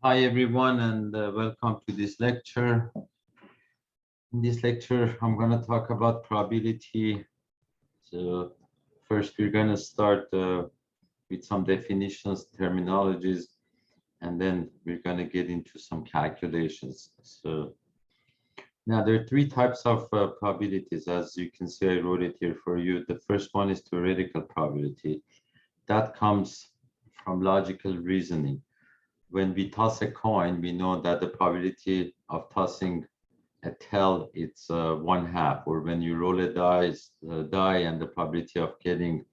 Hi everyone and welcome to this lecture. In this lecture, I'm going to talk about probability. So first we're going to start with some definitions, terminologies, and then we're going to get into some calculations. So now there are three types of probabilities. As you can see, I wrote it here for you. The first one is theoretical probability. That comes from logical reasoning. When we toss a coin, we know that the probability of tossing a tail, it's 1/2, or when you roll a die and the probability of getting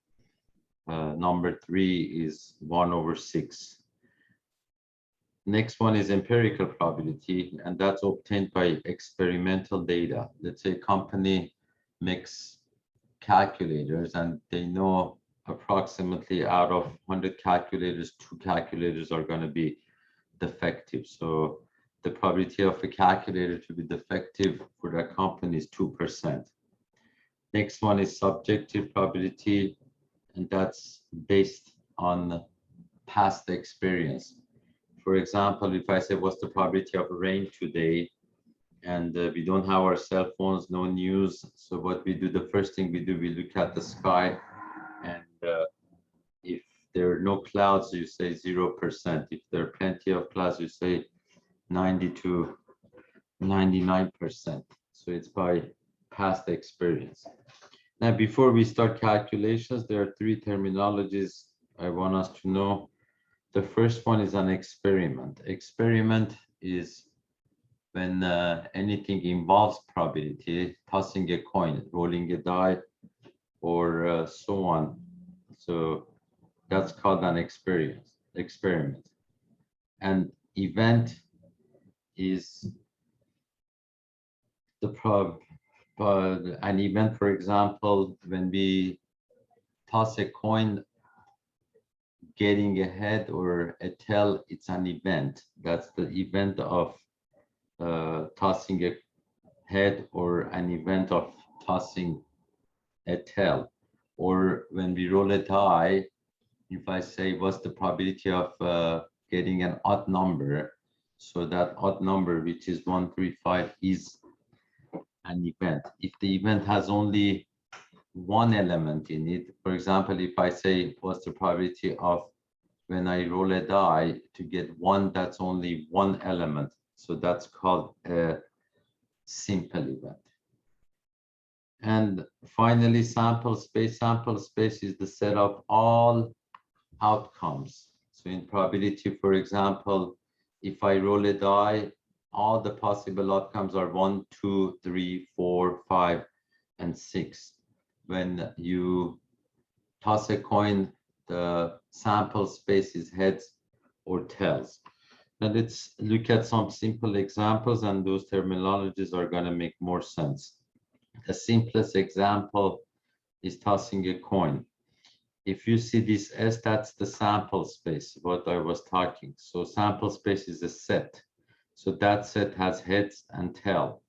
number 3 is 1/6. Next one is empirical probability, and that's obtained by experimental data. Let's say a company makes calculators and they know approximately out of 100 calculators, 2 calculators are going to be defective. So the probability of a calculator to be defective for that company is 2%. Next one is subjective probability, and that's based on past experience. For example, if I say what's the probability of rain today, and we don't have our cell phones, no news, so what we do, the first thing we do, we look at the sky, and if there are no clouds, you say 0%. If there are plenty of clouds, you say 90 to 99%. So it's by past experience. Now, before we start calculations, there are three terminologies I want us to know. The first one is an experiment. Experiment is when anything involves probability, tossing a coin, rolling a die, or so on. So that's called an experiment. And event is an event, for example, when we toss a coin, getting a head or a tail, it's an event. That's the event of tossing a head, or an event of tossing a tail. Or when we roll a die, if I say what's the probability of getting an odd number, so that odd number, which is 135, is an event. If the event has only one element in it, for example, if I say what's the probability of when I roll a die to get one, that's only one element, so that's called a simple event. And finally, sample space. Sample space is the set of all outcomes. So in probability, for example, if I roll a die, all the possible outcomes are 1, 2, 3, 4, 5, and 6. When you toss a coin, the sample space is heads or tails. Now let's look at some simple examples, and those terminologies are going to make more sense. The simplest example is tossing a coin. If you see this S, that's the sample space, what I was talking. So sample space is a set. So that set has heads and tail.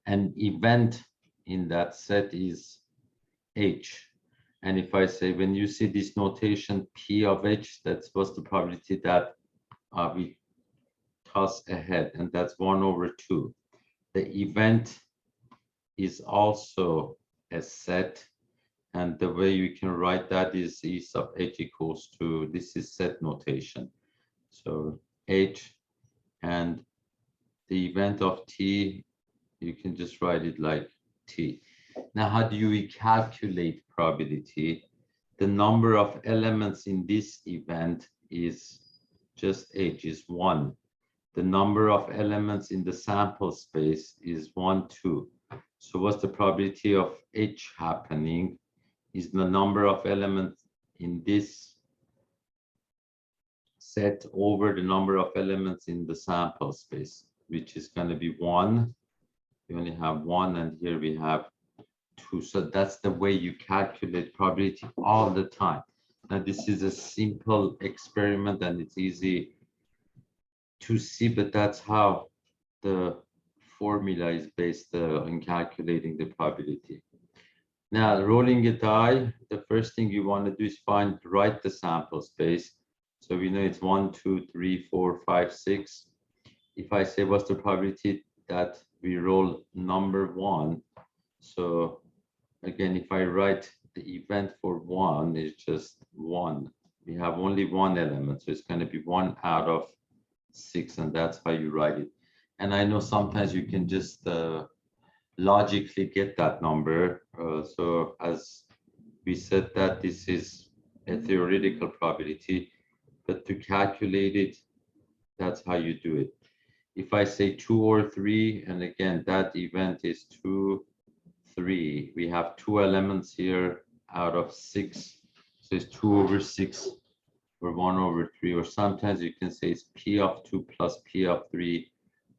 An event in that set is H. And if I say, when you see this notation P of H, that's what's the probability that we toss a head, and that's 1/2. The event is also a set. And the way you can write that is E sub H equals to, this is set notation. So H, and the event of T, you can just write it like T. Now, how do you calculate probability? The number of elements in this event is just H, is 1. The number of elements in the sample space is 1, 2. So what's the probability of H happening? Is the number of elements in this set over the number of elements in the sample space, which is going to be 1. We only have 1, and here we have 2. So that's the way you calculate probability all the time. Now, this is a simple experiment and it's easy to see, but that's how the formula is based on calculating the probability. Now, rolling a die, the first thing you want to do is write the sample space. So we know it's 1, 2, 3, 4, 5, 6. If I say what's the probability that we roll number 1, so again, if I write the event for 1 is just 1. We have only one element, so it's going to be 1 out of 6, and that's how you write it. And I know sometimes you can just logically get that number. So as we said that this is a theoretical probability, but to calculate it, that's how you do it. If I say 2 or 3, and again, that event is 2, 3, we have 2 elements here out of 6. So it's 2 over 6 or 1 over 3, or sometimes you can say it's P of 2 plus P of 3,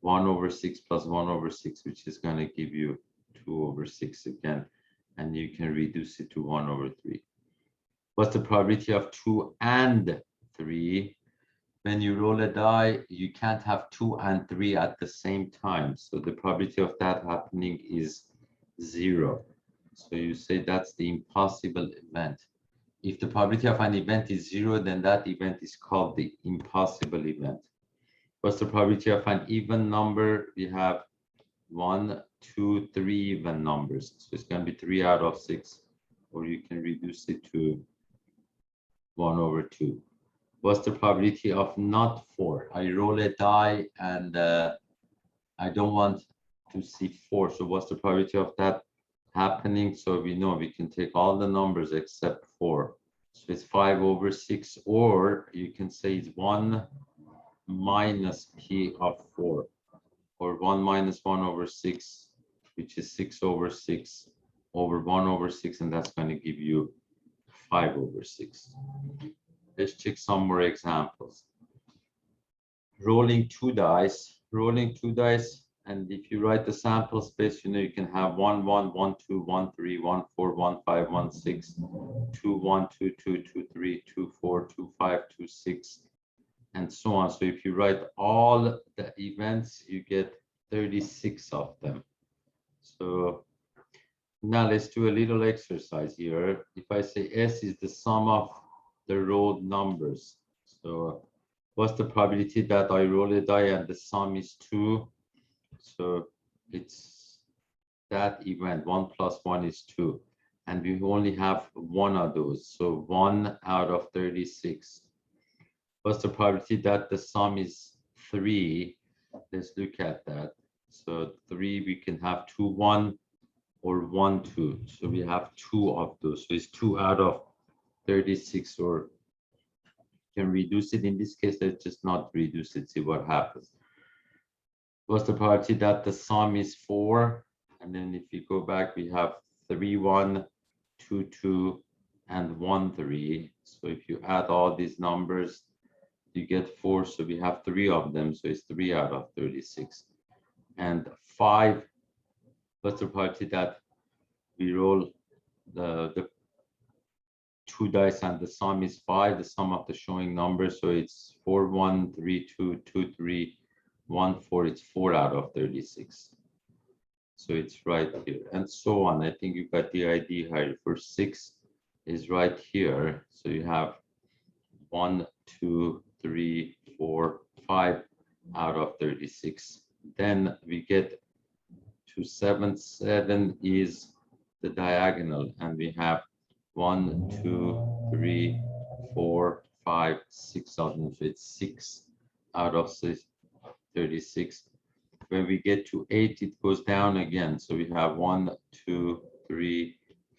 1 over 6 plus 1 over 6, which is going to give you 2 over 6 again, and you can reduce it to 1 over 3. What's the probability of 2 and 3? When you roll a die, you can't have 2 and 3 at the same time. So the probability of that happening is 0. So you say that's the impossible event. If the probability of an event is 0, then that event is called the impossible event. What's the probability of an even number? We have 1, 2, 3 even numbers. So it's going to be 3 out of 6, or you can reduce it to 1 over 2. What's the probability of not 4? I roll a die and I don't want to see 4. So what's the probability of that happening? So we know we can take all the numbers except 4. So it's 5 over 6, or you can say it's 1 minus P of 4, or 1 minus 1 over 6, which is 6 over 6 over 1 over 6, and that's going to give you 5 over 6. Let's check some more examples. Rolling 2 dice, and if you write the sample space, you know you can have 1, 1, 1, 2, 1, 3, 1, 4, 1, 5, 1, 6, 2, 1, 2, 2, 2, 3, 2, 4, 2, 5, 2, 6, and so on. So if you write all the events, you get 36 of them. So now let's do a little exercise here. If I say S is the sum of the rolled numbers, so what's the probability that I roll a die and the sum is 2? So it's that event, 1 plus 1 is 2, and we only have one of those, so 1 out of 36. What's the probability that the sum is 3? Let's look at that. So 3, we can have 2, 1, or 1, 2. So we have 2 of those. So it's 2 out of 36, or can reduce it. In this case, let's just not reduce it, see what happens. What's the probability that the sum is 4? And then if you go back, we have 3, 1, 2, 2, and 1, 3. So if you add all these numbers, you get 4. So we have 3 of them. So it's 3 out of 36. And 5, what's the probability that we roll the 2 dice and the sum is 5, the sum of the showing numbers. So it's 4, 1, 3, 2, 2, 3, 1, 4. It's 4 out of 36. So it's right here, and so on. I think you got the idea here. For 6 is right here. So you have 1, 2, 3, 4, 5 out of 36. Then we get to 7. 7 is the diagonal, and we have 1, 2, 3, 4, 5, 6 of them. So it's 6 out of 36. When we get to 8, it goes down again. So we have 1, 2, 3,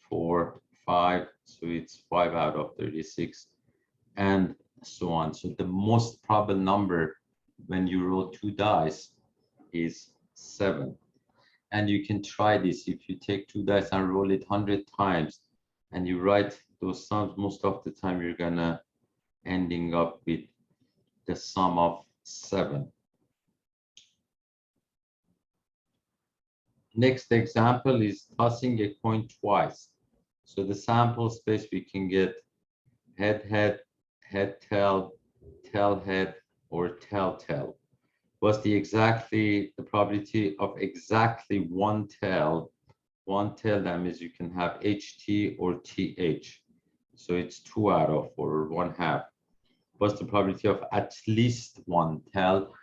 4, 5. So it's 5 out of 36, and so on. So the most probable number when you roll 2 dice is 7. And you can try this. If you take 2 dice and roll it 100 times, and you write those sums, most of the time you're gonna ending up with the sum of 7. Next example is tossing a coin twice. So the sample space, we can get head, head, head, tail, tail, head, or tail, tail. What's the probability of exactly one tail? One tail, that means you can have HT or TH. So it's 2 out of 4, or 1/2. What's the probability of at least one tell?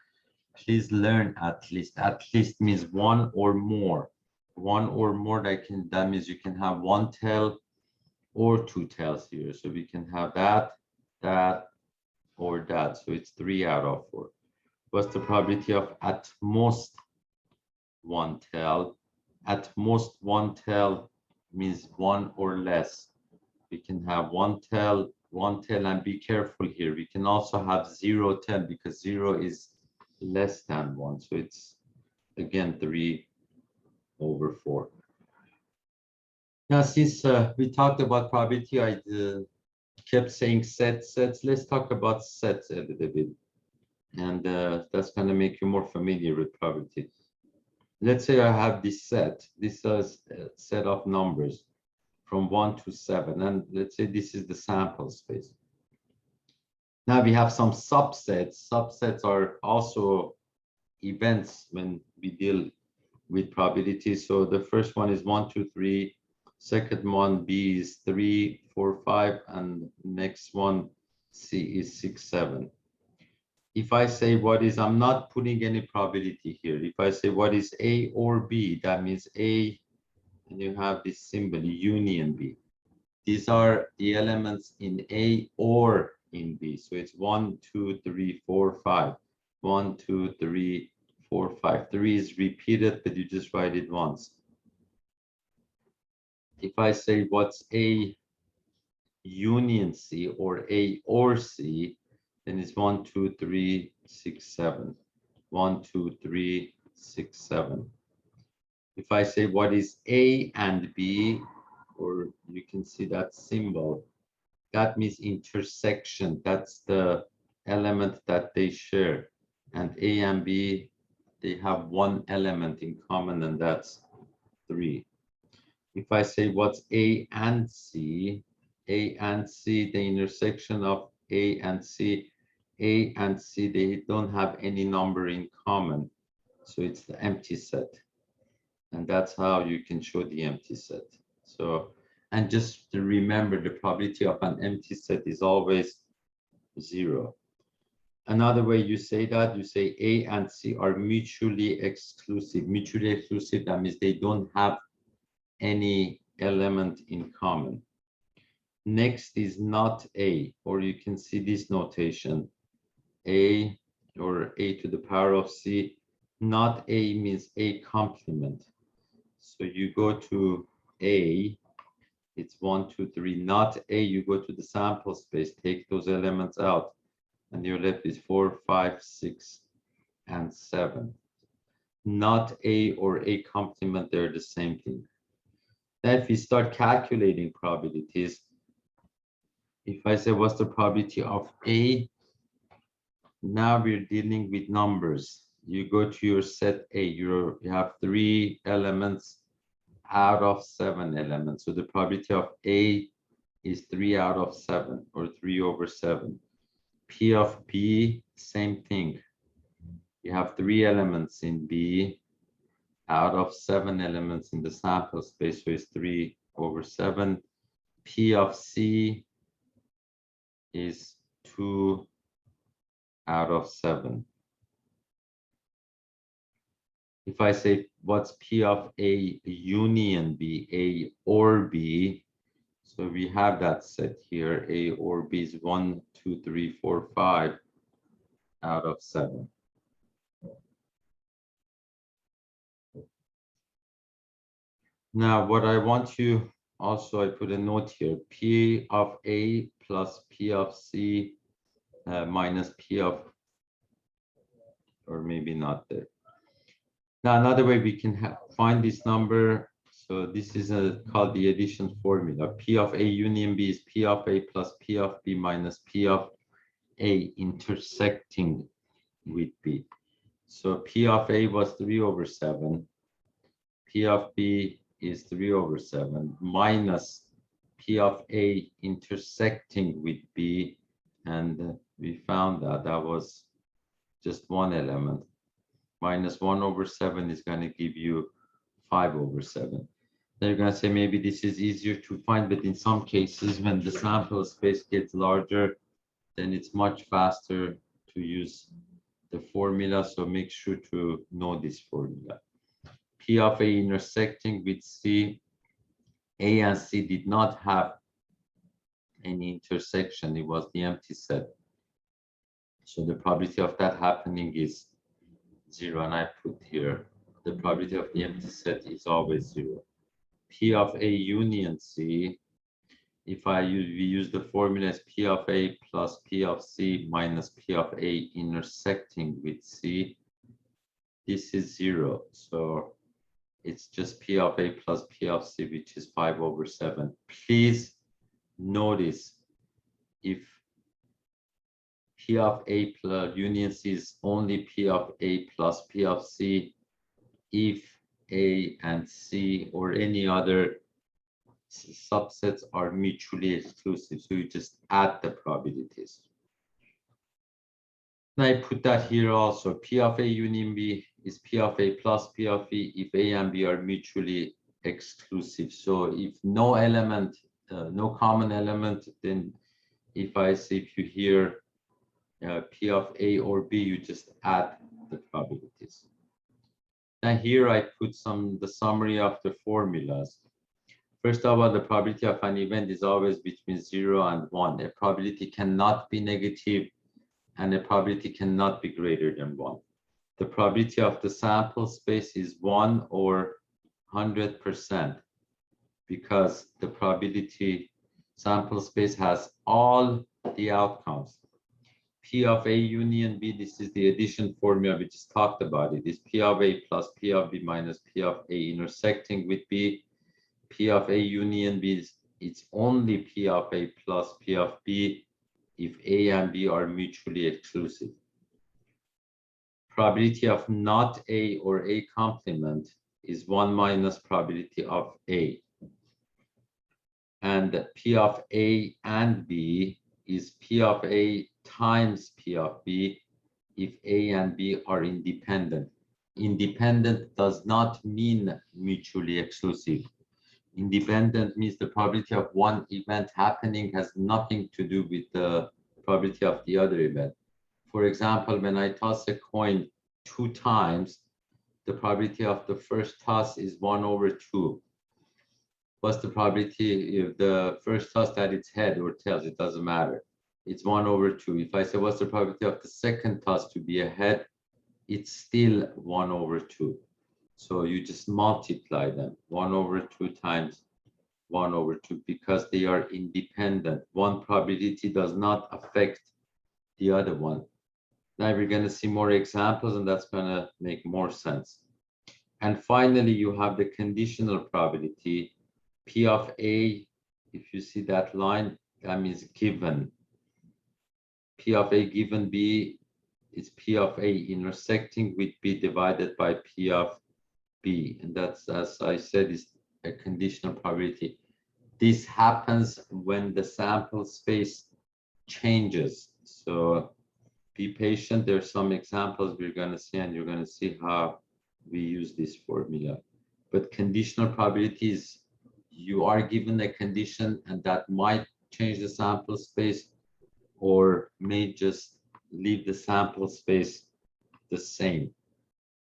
Please learn at least. At least means one or more. One or more, that means you can have one tell or two tells here. So we can have that, that, or that. So it's 3 out of 4. What's the probability of at most one tell? At most one tell means one or less. We can have one tell, and be careful here. We can also have 0 tell because 0 is less than 1. So it's again 3/4. Now, since we talked about probability, I kept saying sets. Let's talk about sets a little bit. And that's going to make you more familiar with probability. Let's say I have this set. This is a set of numbers from 1 to 7. And let's say this is the sample space. Now we have some subsets. Subsets are also events when we deal with probability. So the first one is 1, 2, 3. Second one, B, is 3, 4, 5. And next one, C, is 6, 7. If I say what is, I'm not putting any probability here. If I say what is A or B, that means A, and you have this symbol, union B. These are the elements in A or in B. So it's 1, 2, 3, 4, 5. 1, 2, 3, 4, 5. 3 is repeated, but you just write it once. If I say what's A union C or A or C, then it's 1, 2, 3, 6, 7. 1, 2, 3, 6, 7. If I say what is A and B, or you can see that symbol, that means intersection. That's the element that they share. And A and B, they have one element in common, and that's 3. If I say what's A and C, the intersection of A and C, they don't have any number in common. So it's the empty set. And that's how you can show the empty set. So, and just to remember, the probability of an empty set is always 0. Another way you say that, you say A and C are mutually exclusive. Mutually exclusive, that means they don't have any element in common. Next is not A, or you can see this notation, A or A to the power of C. Not A means A complement. So you go to A, it's 1, 2, 3. Not A, you go to the sample space, take those elements out, and you're left with 4, 5, 6, and 7. Not A or A complement, they're the same thing. Then if we start calculating probabilities, if I say what's the probability of A, now we're dealing with numbers. You go to your set A, you have 3 elements out of 7 elements. So the probability of A is 3 out of 7, or 3/7. P of B, same thing. You have 3 elements in B out of 7 elements in the sample space, so it's 3/7. P of C is 2 out of 7. If I say what's P of A union B, A or B, so we have that set here, A or B is 1, 2, 3, 4, 5 out of 7. Now, what I want you also, I put a note here, P of A plus P of C minus P of, or maybe not there. Now, another way we can find this number, so this is called the addition formula. P of A union B is P of A plus P of B minus P of A intersecting with B. So P of A was 3/7. P of B is 3/7 minus P of A intersecting with B. And we found that that was just one element. Minus 1/7 is going to give you 5/7. Then you're going to say maybe this is easier to find, but in some cases, when the sample space gets larger, then it's much faster to use the formula. So make sure to know this formula. P of A intersecting with C, A and C did not have any intersection. It was the empty set. So the probability of that happening is 0. And I put here the probability of the empty set is always 0. P of A union C, if we use the formula as P of A plus P of C minus P of A intersecting with C, this is 0. So it's just P of A plus P of C, which is 5/7. Please notice if P of A plus union C is only P of A plus P of C, if A and C or any other subsets are mutually exclusive. So you just add the probabilities. And I put that here also. P of A union B is P of A plus P of B if A and B are mutually exclusive. So if no element, no common element, then if you hear P of A or B, you just add the probabilities. Now here I put the summary of the formulas. First of all, the probability of an event is always between 0 and 1. A probability cannot be negative, and a probability cannot be greater than 1. The probability of the sample space is 1 or 100%, because the probability sample space has all the outcomes. P of A union B, this is the addition formula we just talked about. It is P of A plus P of B minus P of A intersecting with B. P of A union B, it's only P of A plus P of B if A and B are mutually exclusive. Probability of not A or A complement is 1 minus probability of A. And P of A and B is P of A times P of B if A and B are independent. Independent does not mean mutually exclusive. Independent means the probability of one event happening has nothing to do with the probability of the other event. For example, when I toss a coin 2 times, the probability of the first toss is 1/2. What's the probability if the first toss that it's head or tails? It doesn't matter. It's 1/2. If I say what's the probability of the second toss to be a head, it's still 1/2. So you just multiply them, 1/2 times 1/2, because they are independent. One probability does not affect the other one. Now we're going to see more examples, and that's going to make more sense. And finally, you have the conditional probability. P of A, if you see that line, that means given. P of A given B is P of A intersecting with B divided by P of B. And that's, as I said, is a conditional probability. This happens when the sample space changes. So be patient. There's some examples we're going to see, and you're going to see how we use this formula. But conditional probabilities, you are given a condition, and that might change the sample space or may just leave the sample space the same.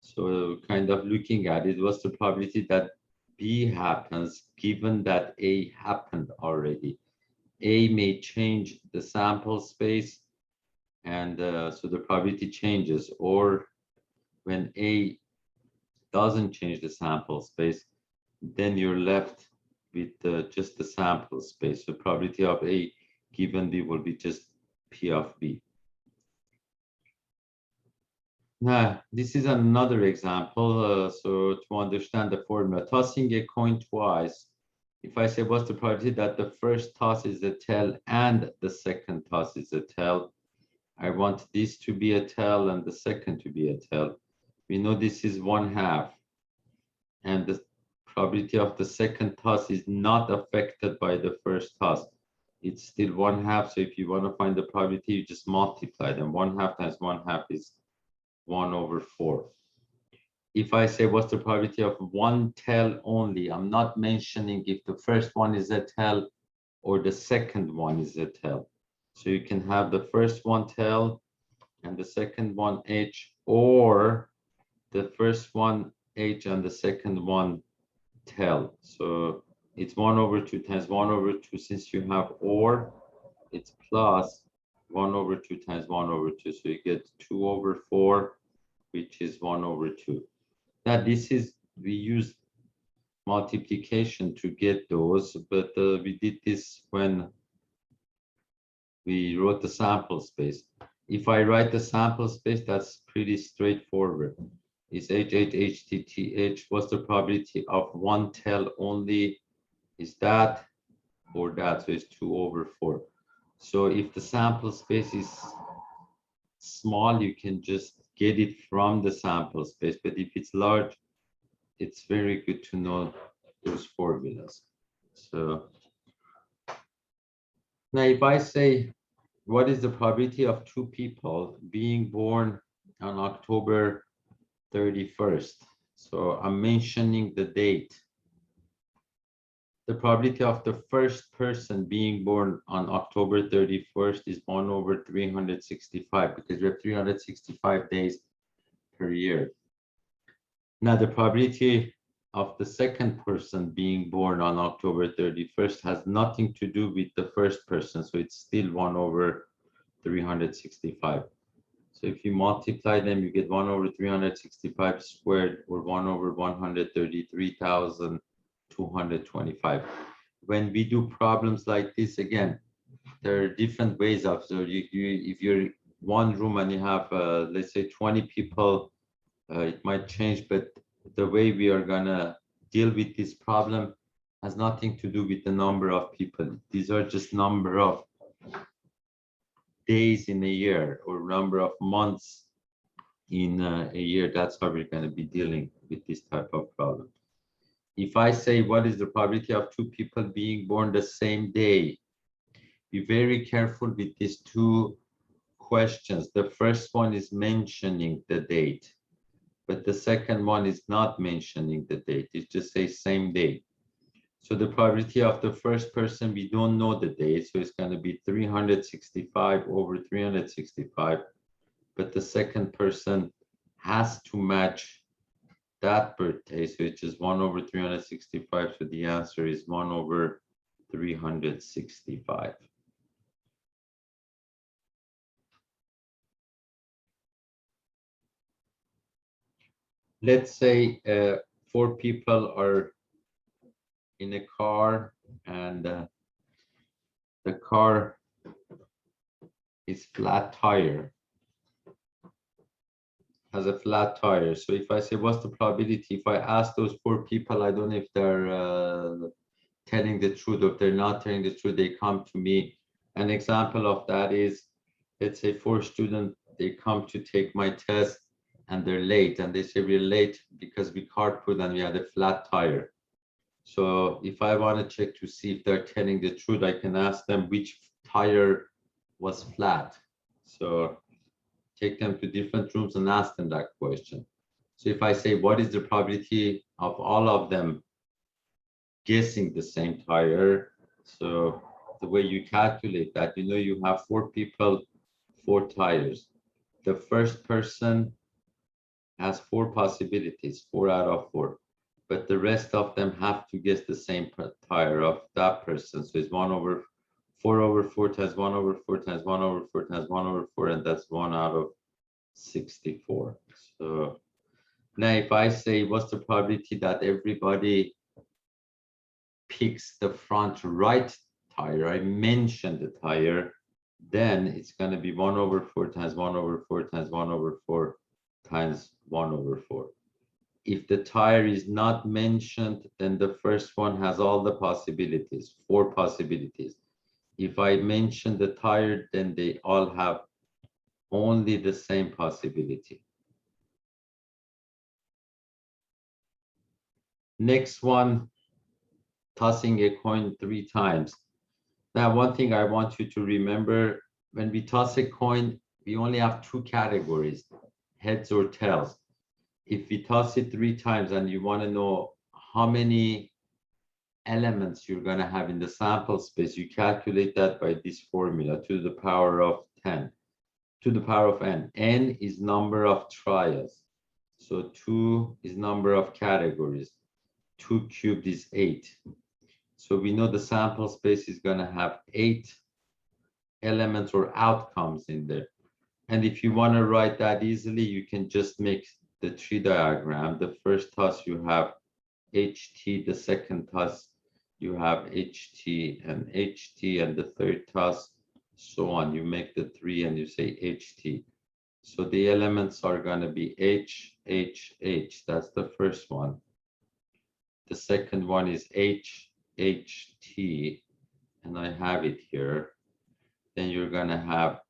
So kind of looking at it, what's the probability that B happens given that A happened already? A may change the sample space, and so the probability changes. Or when A doesn't change the sample space, then you're left with just the sample space. So probability of A given B will be just P of B. Now, this is another example. So to understand the formula, tossing a coin twice, if I say what's the probability that the first toss is a tail and the second toss is a tail, I want this to be a tail and the second to be a tail. We know this is 1/2, and the probability of the second toss is not affected by the first toss. It's still 1/2. So if you want to find the probability, you just multiply them. 1/2 times 1/2 is 1/4. If I say what's the probability of one tail only, I'm not mentioning if the first one is a tail or the second one is a tail. So you can have the first one tail and the second one H, or the first one H and the second one tail. So it's 1/2 times 1/2. Since you have or, it's plus 1/2 times 1/2. So you get 2/4, which is 1/2. Now this is, we use multiplication to get those, but we did this when we wrote the sample space. If I write the sample space, that's pretty straightforward. Is HHHTTH, what's the probability of one tail only? Is that or that? So it's 2/4. So if the sample space is small, you can just get it from the sample space. But if it's large, it's very good to know those formulas. So now if I say, what is the probability of two people being born on October 31st? So I'm mentioning the date. The probability of the first person being born on October 31st is 1/365, because we have 365 days per year. Now the probability of the second person being born on October 31st has nothing to do with the first person, so it's still 1/365. So if you multiply them, you get 1/365 squared, or 1/133,225. When we do problems like this, again, there are different ways of, so if you're one room and you have, let's say 20 people, it might change, but the way we are gonna deal with this problem has nothing to do with the number of people. These are just number of days in a year or number of months in a year. That's how we're going to be dealing with this type of problem. If I say, what is the probability of two people being born the same day? Be very careful with these two questions. The first one is mentioning the date, but the second one is not mentioning the date. It just says same day. So the probability of the first person, we don't know the date, so it's going to be 365/365. But the second person has to match that birthday, so it's just 1/365. So the answer is 1/365. Let's say 4 people are in a car, and the car is flat tire, has a flat tire. So if I say, what's the probability, if I ask those 4 people, I don't know if they're telling the truth or if they're not telling the truth, they come to me. An example of that is, let's say 4 students, they come to take my test and they're late, and they say we're late because we carpooled and we had a flat tire. So if I want to check to see if they're telling the truth, I can ask them which tire was flat. So take them to different rooms and ask them that question. So if I say, what is the probability of all of them guessing the same tire? So the way you calculate that, you have 4 people, 4 tires. The first person has 4 possibilities, 4 out of 4. But the rest of them have to guess the same tire of that person. So it's 1/4 times 1/4 times 1/4 times 1/4, and that's 1/64. So now if I say, what's the probability that everybody picks the front right tire, I mentioned the tire, then it's going to be 1/4 times 1/4 times 1/4 times 1/4. If the tire is not mentioned, then the first one has all the possibilities, 4 possibilities. If I mention the tire, then they all have only the same possibility. Next one, tossing a coin 3 times. Now, one thing I want you to remember, when we toss a coin, we only have 2 categories, heads or tails. If we toss it 3 times and you want to know how many elements you're going to have in the sample space, you calculate that by this formula, to the power of 10, to the power of n. N is number of trials. So 2 is number of categories. 2 cubed is 8. So we know the sample space is going to have 8 elements or outcomes in there. And if you want to write that easily, you can just make the tree diagram. The first toss you have HT, the second toss you have HT, and the third toss, so on. You make the 3 and you say HT. So the elements are going to be H, H, H. That's the first one. The second one is H, H, T, and I have it here. Then you're going to have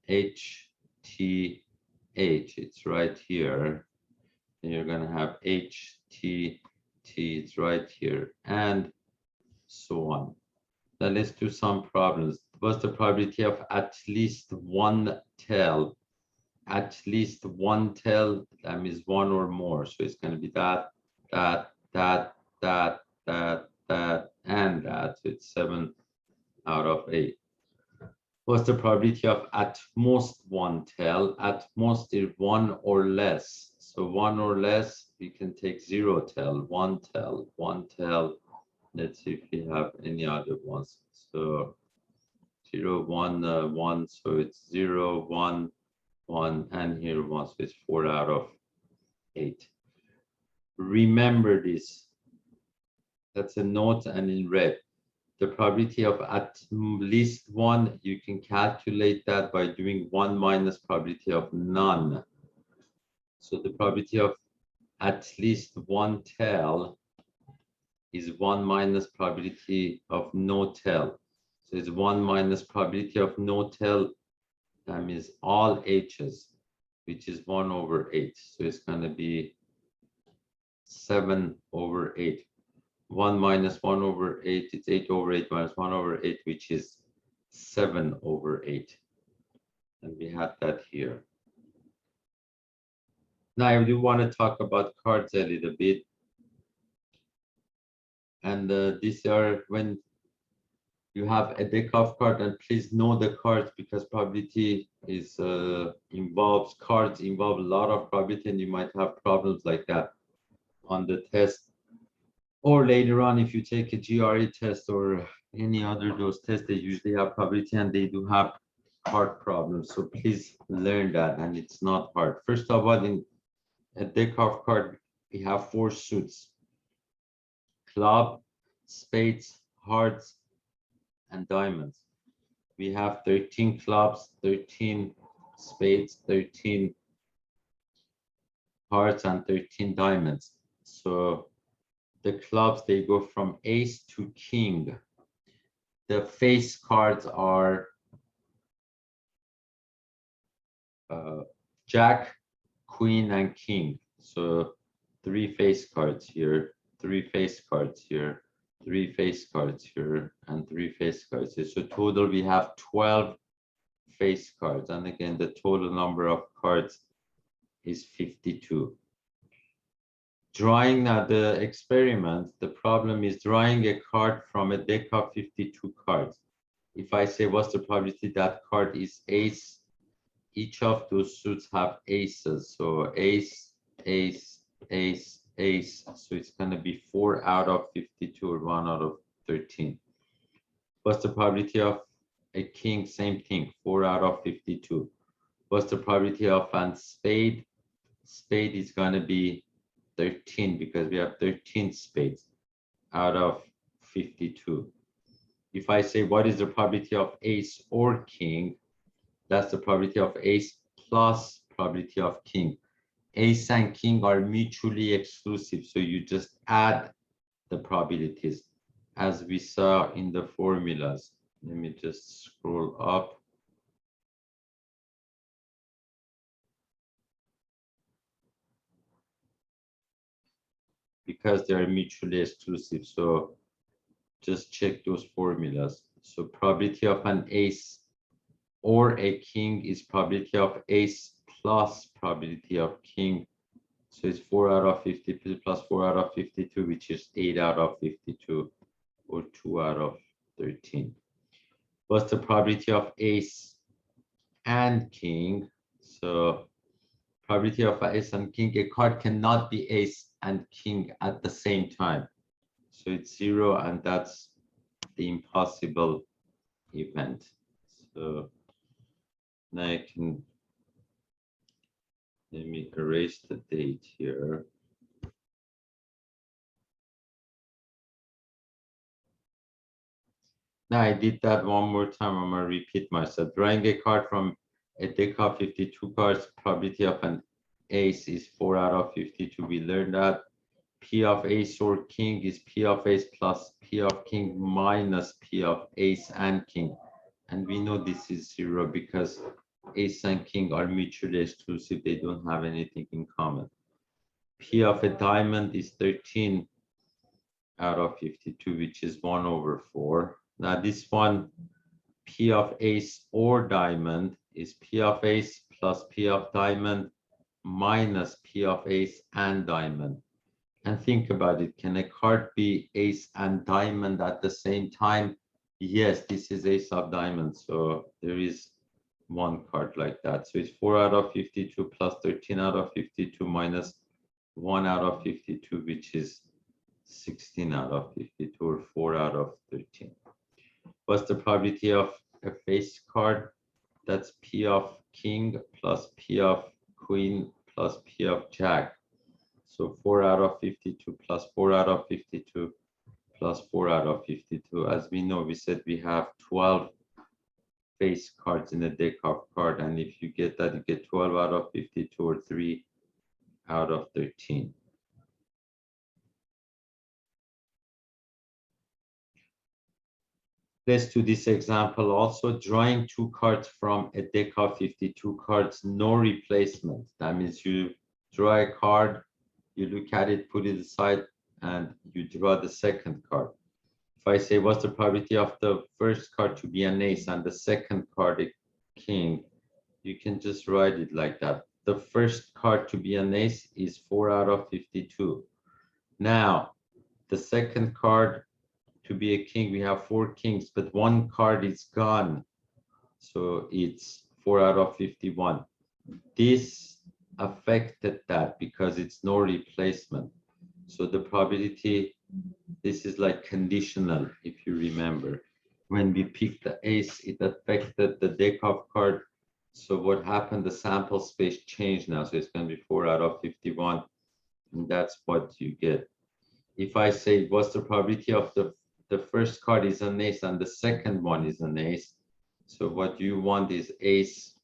H, T, H. It's right here. Then you're going to have H, T, T. It's right here, and so on. Now let's do some problems. What's the probability of at least one tail? At least one tail, that means one or more. So it's going to be that, that, that, that, that, that, and that. So it's 7 out of 8. What's the probability of at most one tail? At most is 1 or less. So 1 or less, we can take 0 tail, 1 tail, 1 tail. Let's see if we have any other ones. So 0, 1, 1. So it's 0, 1, 1, and here 1. So it's 4 out of 8. Remember this. That's a note and in red. The probability of at least one, you can calculate that by doing 1 minus probability of none. So the probability of at least one tail is 1 minus probability of no tail. So it's 1 minus probability of no tail. That means all H's, which is 1 over 8. So it's going to be 7 over 8. 1 minus 1 over 8, it's 8 over 8 minus 1 over 8, which is 7 over 8. And we have that here. Now I do want to talk about cards a little bit. And these are when you have a deck of cards, and please know the cards, because probability is cards involve a lot of probability, and you might have problems like that on the test. Or later on, if you take a GRE test or any other those tests, they usually have probability and they do have hard problems. So please learn that, and it's not hard. First of all, in a deck of cards, we have 4 suits: club, spades, hearts, and diamonds. We have 13 clubs, 13 spades, 13 hearts, and 13 diamonds. So the clubs, they go from ace to king. The face cards are jack, queen, and king. So 3 face cards here, 3 face cards here, 3 face cards here, and 3 face cards here. So total we have 12 face cards. And again, the total number of cards is 52. Drawing now the experiment, the problem is drawing a card from a deck of 52 cards. If I say what's the probability that card is ace, each of those suits have aces. So ace, ace, ace, ace. So it's going to be 4 out of 52 or 1 out of 13. What's the probability of a king? Same thing, 4 out of 52. What's the probability of a spade? Spade is going to be 13, because we have 13 spades out of 52. If I say what is the probability of ace or king, that's the probability of ace plus probability of king. Ace and king are mutually exclusive, so you just add the probabilities as we saw in the formulas. Let me just scroll up. Because they are mutually exclusive, so just check those formulas. So probability of an ace or a king is probability of ace plus probability of king. So it's 4 out of 50 plus 4 out of 52, which is 8 out of 52. or 2 out of 13. What's the probability of ace and king? So probability of ace and king, a card cannot be ace and king at the same time. So it's 0, and that's the impossible event. So now I can, let me erase the date here. Now I did that one more time. I'm gonna repeat myself. Drawing a card from a deck of 52 cards, probability of an ace is 4 out of 52. We learned that P of ace or king is P of ace plus P of king minus P of ace and king. And we know this is 0 because ace and king are mutually exclusive. They don't have anything in common. P of a diamond is 13 out of 52, which is 1 over 4. Now this one, P of ace or diamond is P of ace plus P of diamond minus P of ace and diamond. And think about it, can a card be ace and diamond at the same time? Yes, this is ace of diamonds, so there is one card like that. So it's 4 out of 52 plus 13 out of 52 minus 1 out of 52, which is 16 out of 52, or 4 out of 13. What's the probability of a face card? That's P of king plus P of queen plus P of jack. So 4 out of 52 plus 4 out of 52 plus 4 out of 52. As we know, we said we have 12 face cards in a deck of cards, and if you get that, you get 12 out of 52 or 3 out of 13. Let's do this example also. Drawing 2 cards from a deck of 52 cards, no replacement. That means you draw a card, you look at it, put it aside, and you draw the second card. If I say, what's the probability of the first card to be an ace and the second card a king, you can just write it like that. The first card to be an ace is 4 out of 52. Now, the second card to be a king, we have 4 kings, but 1 card is gone. So it's 4 out of 51. This affected that because it's no replacement. So the probability, this is like conditional, if you remember. When we picked the ace, it affected the deck of cards. So what happened, the sample space changed now. So it's going to be 4 out of 51. And that's what you get. If I say, what's the probability of the first card is an ace and the second one is an ace. So what you want is ace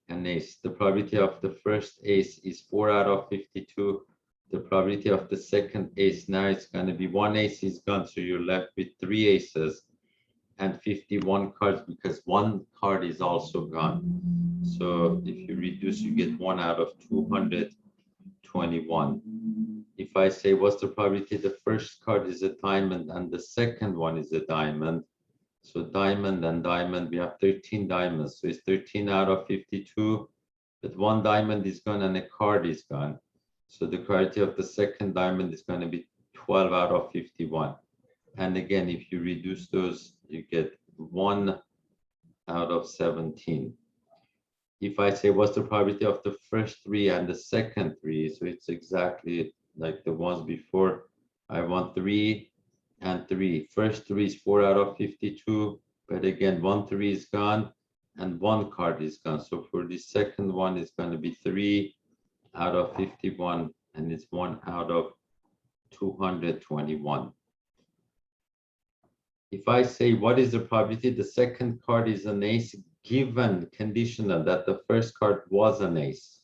and ace. The probability of the first ace is 4 out of 52. The probability of the second ace, now it's going to be 1 ace is gone, so you're left with 3 aces and 51 cards because 1 card is also gone. So if you reduce, you get 1 out of 221. If I say, what's the probability the first card is a diamond and the second one is a diamond? So diamond and diamond, we have 13 diamonds. So it's 13 out of 52, but 1 diamond is gone and a card is gone. So the probability of the second diamond is going to be 12 out of 51. And again, if you reduce those, you get 1 out of 17. If I say, what's the probability of the first 3 and the second 3? So it's exactly like the ones before. I want 3 and 3. First 3 is 4 out of 52, but again, 1 3 is gone and 1 card is gone. So for the second one, it's going to be 3 out of 51, and it's 1 out of 221. If I say, what is the probability the second card is an ace, given conditional that the first card was an ace?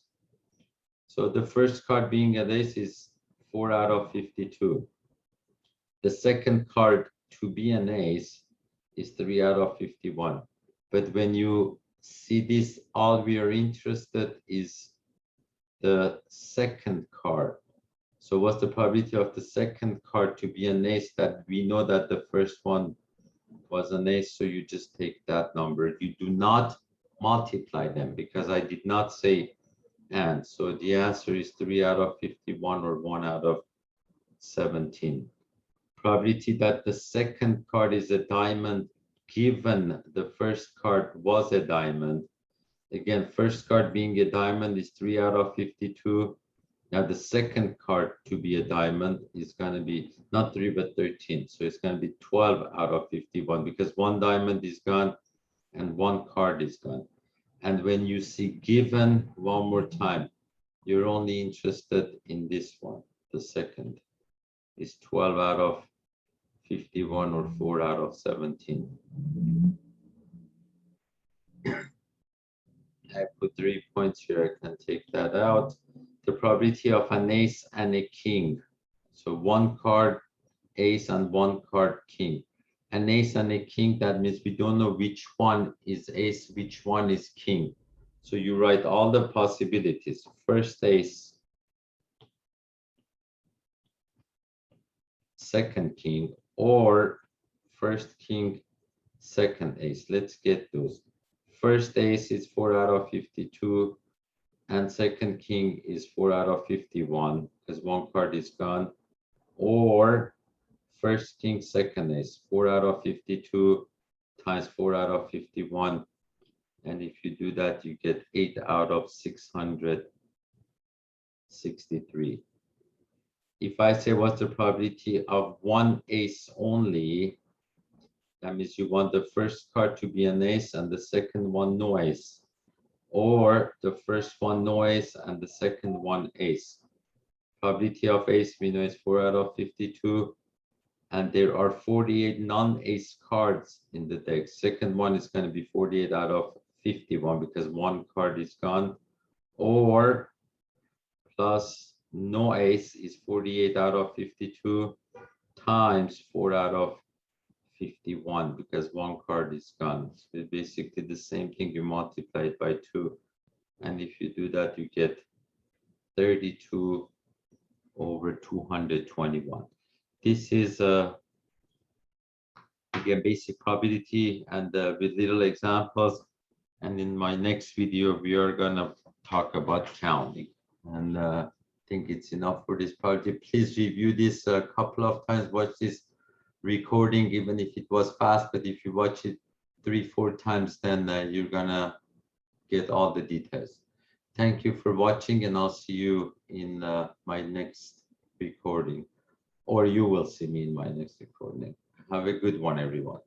So the first card being an ace is 4 out of 52. The second card to be an ace is 3 out of 51. But when you see this, all we are interested is the second card. So what's the probability of the second card to be an ace? That we know that the first one was an ace, so you just take that number. You do not multiply them because I did not say and. So the answer is 3 out of 51 or 1 out of 17. probability that the second card is a diamond given the first card was a diamond. Again, first card being a diamond is 3 out of 52. Now the second card to be a diamond is going to be not 3 but 13. So it's going to be 12 out of 51 because one diamond is gone and one card is gone. And when you see given one more time, you're only interested in this one. The second is 12 out of 51 or 4 out of 17. I put 3 points here. I can take that out. The probability of an ace and a king. So one card ace and one card king. An ace and a king, that means we don't know which one is ace, which one is king. So you write all the possibilities. First ace, second king, or first king, second ace. Let's get those. First ace is 4 out of 52, and second king is 4 out of 51 because one card is gone. Or first king, second ace, 4 out of 52 times 4 out of 51. And if you do that, you get 8 out of 663. If I say what's the probability of one ace only, that means you want the first card to be an ace and the second one no ace. Or the first one no ace and the second one ace. Probability of ace we know is 4 out of 52. And there are 48 non-ace cards in the deck. Second one is going to be 48 out of 51 because one card is gone. Or plus no ace is 48 out of 52 times 4 out of 51 because one card is gone. So it's basically the same thing. You multiply it by 2. And if you do that, you get 32 over 221. This is again basic probability and with little examples. And in my next video, we are gonna talk about counting. And I think it's enough for this probability. Please review this a couple of times. Watch this recording, even if it was fast. But if you watch it 3-4 times, then you're gonna get all the details. Thank you for watching, and I'll see you in my next recording, or you will see me in my next recording. Have a good one, everyone.